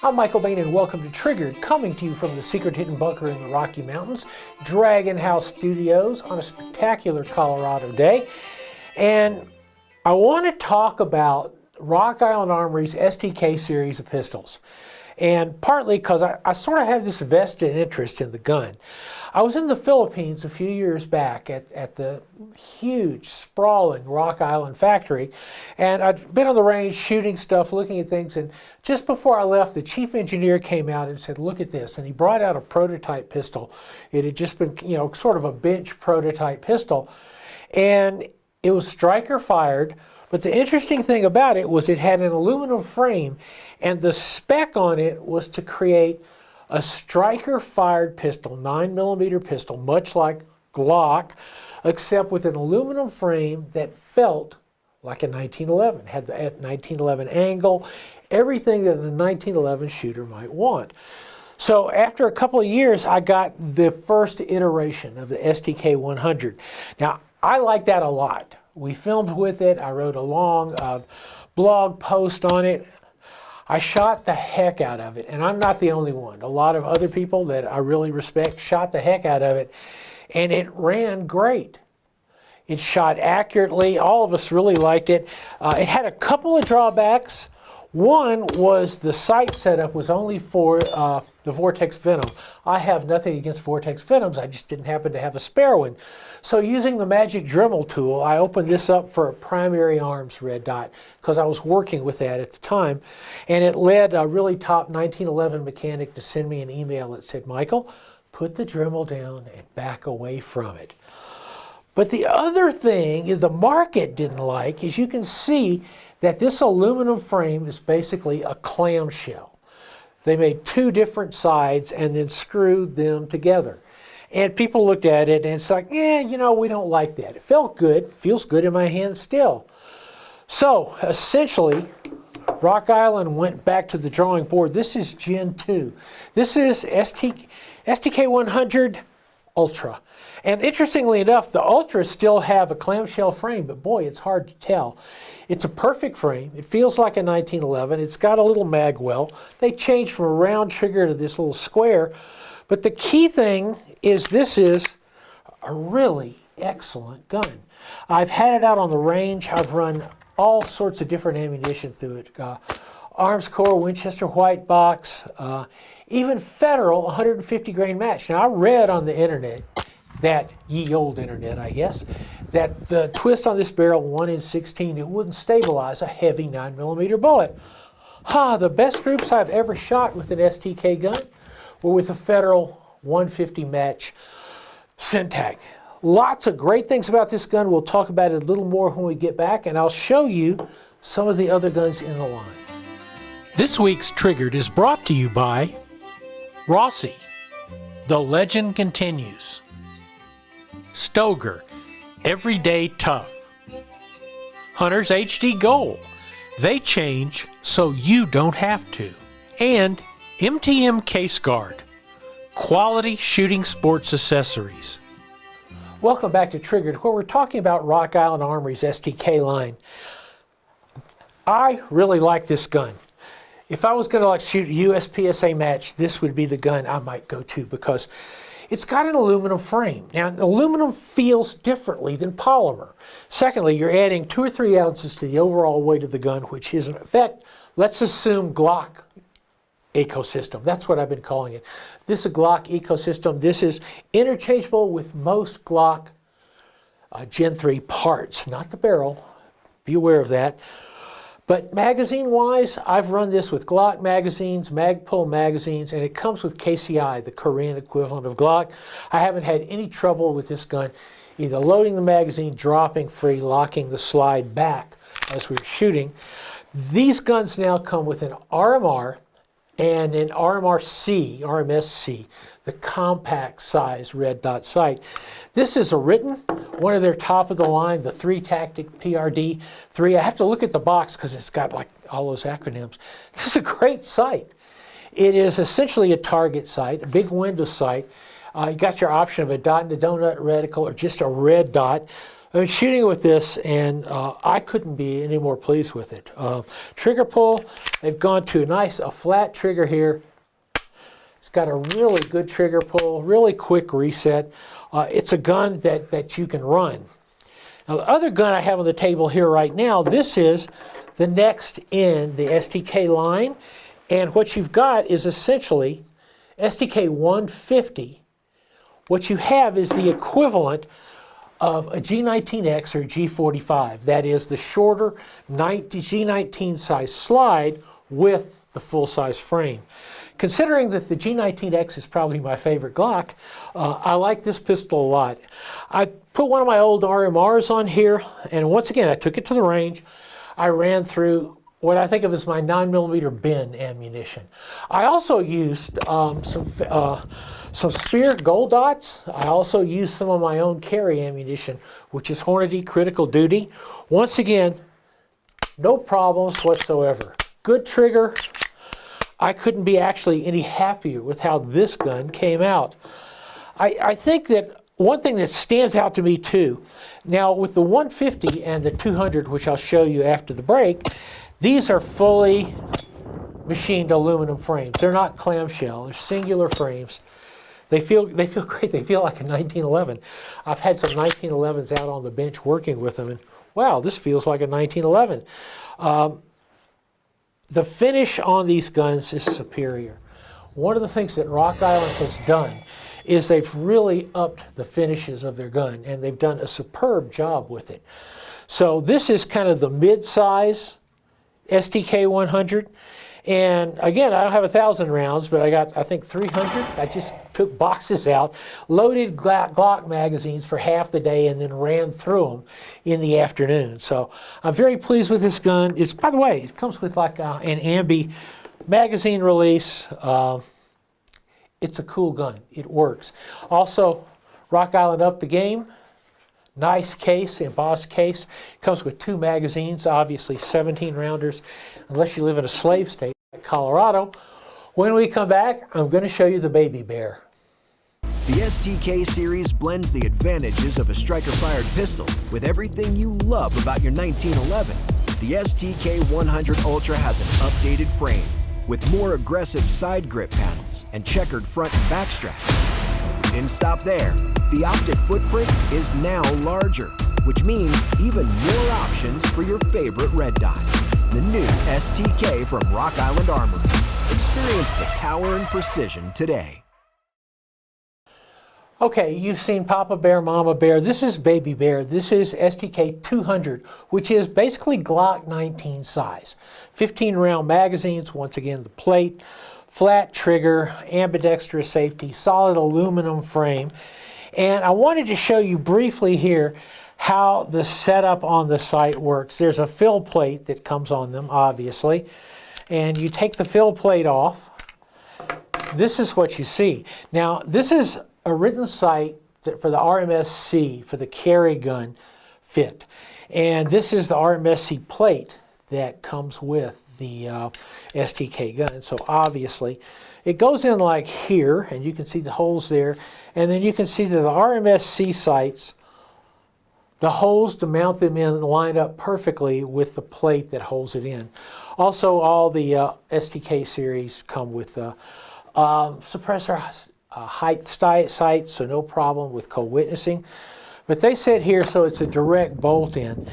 I'm Michael Bain and welcome to Triggered, coming to you from the secret hidden bunker in the Rocky Mountains, Dragon House Studios on a spectacular Colorado day. And I want to talk about Rock Island Armory's STK series of pistols. And partly because I sort of have this vested interest in the gun. I was in the Philippines a few years back at the huge, sprawling Rock Island factory, and I'd been on the range shooting stuff, looking at things, and just before I left, the chief engineer came out and said, "Look at this," and he brought out a prototype pistol. It had just been, sort of a bench prototype pistol, and it was striker fired. But the interesting thing about it was it had an aluminum frame, and the spec on it was to create a striker-fired pistol, 9mm pistol, much like Glock, except with an aluminum frame that felt like a 1911, had the 1911 angle, everything that a 1911 shooter might want. So after a couple of years, I got the first iteration of the STK 100. Now, I like that a lot. We filmed with it. I wrote a long blog post on it. I shot the heck out of it, and I'm not the only one. A lot of other people that I really respect shot the heck out of it, and it ran great. It shot accurately. All of us really liked it. It had a couple of drawbacks. One was the sight setup was only for the Vortex Venom. I have nothing against Vortex Venoms, I just didn't happen to have a spare one. So using the magic Dremel tool, I opened this up for a primary arms red dot because I was working with that at the time. And it led a really top 1911 mechanic to send me an email that said, "Michael, put the Dremel down and back away from it." But the other thing is the market didn't like, as you can see, that this aluminum frame is basically a clamshell. They made two different sides and then screwed them together. And people looked at it and it's like, we don't like that. It felt good, feels good in my hand still. So essentially, Rock Island went back to the drawing board. This is Gen 2. This is STK 100 Ultra. And interestingly enough, the Ultras still have a clamshell frame, but boy, it's hard to tell. It's a perfect frame. It feels like a 1911. It's got a little mag well. They changed from a round trigger to this little square. But the key thing is this is a really excellent gun. I've had it out on the range. I've run all sorts of different ammunition through it. Arms Corps, Winchester White Box, even Federal 150 grain match. Now I read on the internet, that ye old internet I guess, that the twist on this barrel 1 in 16, it wouldn't stabilize a heavy 9mm bullet. The best groups I've ever shot with an STK gun were with a Federal 150 match Syntag. Lots of great things about this gun. We'll talk about it a little more when we get back, and I'll show you some of the other guns in the line. This week's Triggered is brought to you by Rossi, The Legend Continues, Stoeger, Everyday Tough, Hunter's HD Gold, they change so you don't have to, and MTM Case-Gard, quality shooting sports accessories. Welcome back to Triggered, where we're talking about Rock Island Armory's STK line. I really like this gun. If I was going to shoot a USPSA match, this would be the gun I might go to because it's got an aluminum frame. Now, aluminum feels differently than polymer. Secondly, you're adding 2 or 3 ounces to the overall weight of the gun, which is in effect, let's assume Glock ecosystem. That's what I've been calling it. This is a Glock ecosystem. This is interchangeable with most Glock Gen 3 parts, not the barrel. Be aware of that. But magazine-wise, I've run this with Glock magazines, Magpul magazines, and it comes with KCI, the Korean equivalent of Glock. I haven't had any trouble with this gun, either loading the magazine, dropping free, locking the slide back as we're shooting. These guns now come with an RMR and an RMSC, the compact size red dot sight. This is a Written, one of their top of the line, the 3-tactic PRD 3. I have to look at the box because it's got all those acronyms. This is a great sight. It is essentially a target sight, a big window sight. You got your option of a dot and a donut reticle or just a red dot. I've been shooting with this, and I couldn't be any more pleased with it. Trigger pull, they've gone to a flat trigger here. It's got a really good trigger pull, really quick reset. It's a gun that you can run. Now, the other gun I have on the table here right now, this is the next in the STK line. And what you've got is essentially STK 150. What you have is the equivalent of a G19X or G45. That is the shorter G19 size slide with the full-size frame. Considering that the G19X is probably my favorite Glock, I like this pistol a lot. I put one of my old RMRs on here, and once again, I took it to the range. I ran through what I think of as my 9mm bin ammunition. I also used some Spear Gold Dots. I also used some of my own carry ammunition, which is Hornady Critical Duty. Once again, no problems whatsoever. Good trigger. I couldn't be actually any happier with how this gun came out. I think that one thing that stands out to me too, now with the 150 and the 200, which I'll show you after the break, these are fully machined aluminum frames. They're not clamshell, they're singular frames. They feel great, they feel like a 1911. I've had some 1911s out on the bench working with them, and wow, this feels like a 1911. The finish on these guns is superior. One of the things that Rock Island has done is they've really upped the finishes of their gun, and they've done a superb job with it. So this is kind of the mid-size STK 100. And again, I don't have 1,000 rounds, but I got, I think, 300. I just took boxes out, loaded Glock magazines for half the day, and then ran through them in the afternoon. So I'm very pleased with this gun. It's, by the way, it comes with like an ambi magazine release. It's a cool gun. It works. Also, Rock Island upped the game. Nice case, embossed case. Comes with 2 magazines, obviously 17 rounders, unless you live in a slave state like Colorado. When we come back, I'm going to show you the Baby Bear. The STK series blends the advantages of a striker-fired pistol with everything you love about your 1911. The STK 100 Ultra has an updated frame with more aggressive side grip panels and checkered front and back straps. We didn't stop there. The optic footprint is now larger, which means even more options for your favorite red dot. The new STK from Rock Island Armory. Experience the power and precision today. Okay, you've seen Papa Bear, Mama Bear. This is Baby Bear. This is STK 200, which is basically Glock 19 size. 15 round magazines, once again the plate, flat trigger, ambidextrous safety, solid aluminum frame. And I wanted to show you briefly here how the setup on the sight works. There's a fill plate that comes on them, obviously. And you take the fill plate off. This is what you see. Now, this is a written sight for the RMSC, for the carry gun fit. And this is the RMSC plate that comes with the STK gun. So obviously, it goes in like here, and you can see the holes there. And then you can see that the RMSC sights, the holes to mount them in line up perfectly with the plate that holds it in. Also, all the STK series come with suppressor height sights, so no problem with co-witnessing. But they said here, so it's a direct bolt in.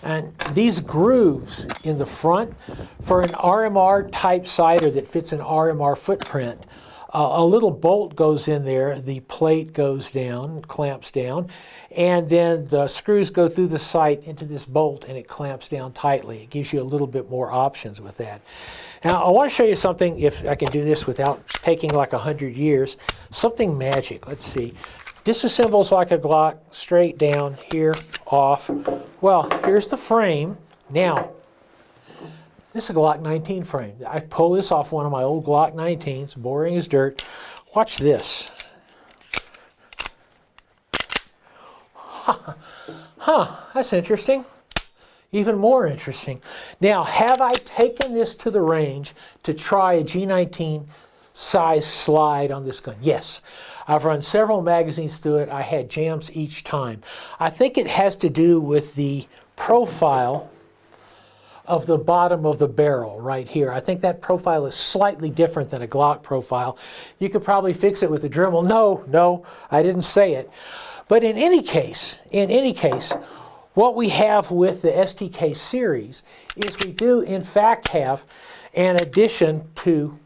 And these grooves in the front, for an RMR type sighter that fits an RMR footprint, a little bolt goes in there, the plate goes down, clamps down, and then the screws go through the sight into this bolt and it clamps down tightly. It gives you a little bit more options with that. Now I want to show you something, if I can do this without taking like 100 years, something magic. Let's see. Disassembles like a Glock, straight down, here, off. Well, here's the frame. Now, this is a Glock 19 frame. I pull this off one of my old Glock 19s, boring as dirt. Watch this. That's interesting. Even more interesting. Now, have I taken this to the range to try a G19 size slide on this gun. Yes, I've run several magazines through it. I had jams each time. I think it has to do with the profile of the bottom of the barrel right here. I think that profile is slightly different than a Glock profile. You could probably fix it with a Dremel. No, I didn't say it. But in any case, what we have with the STK series is we do in fact have an addition to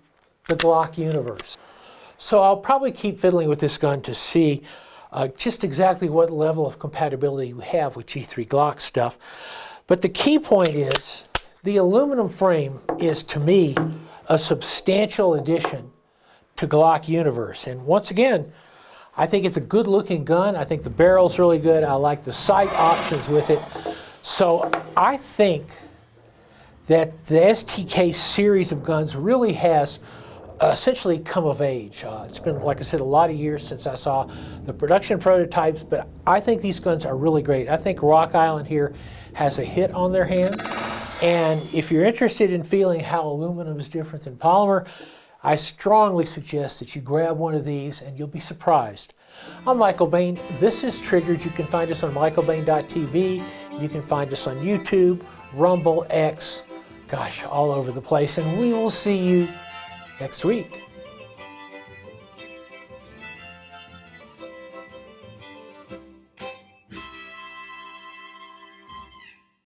the Glock universe. So I'll probably keep fiddling with this gun to see just exactly what level of compatibility we have with G3 Glock stuff. But the key point is the aluminum frame is, to me, a substantial addition to Glock universe. And once again, I think it's a good looking gun. I think the barrel's really good. I like the sight options with it. So I think that the STK series of guns really has essentially come of age. It's been, like I said, a lot of years since I saw the production prototypes, but I think these guns are really great. I think Rock Island here has a hit on their hands. And if you're interested in feeling how aluminum is different than polymer, I strongly suggest that you grab one of these and you'll be surprised. I'm Michael Bain. This is Triggered. You can find us on michaelbain.tv. You can find us on YouTube, Rumble, X, gosh, all over the place. And we will see you next week.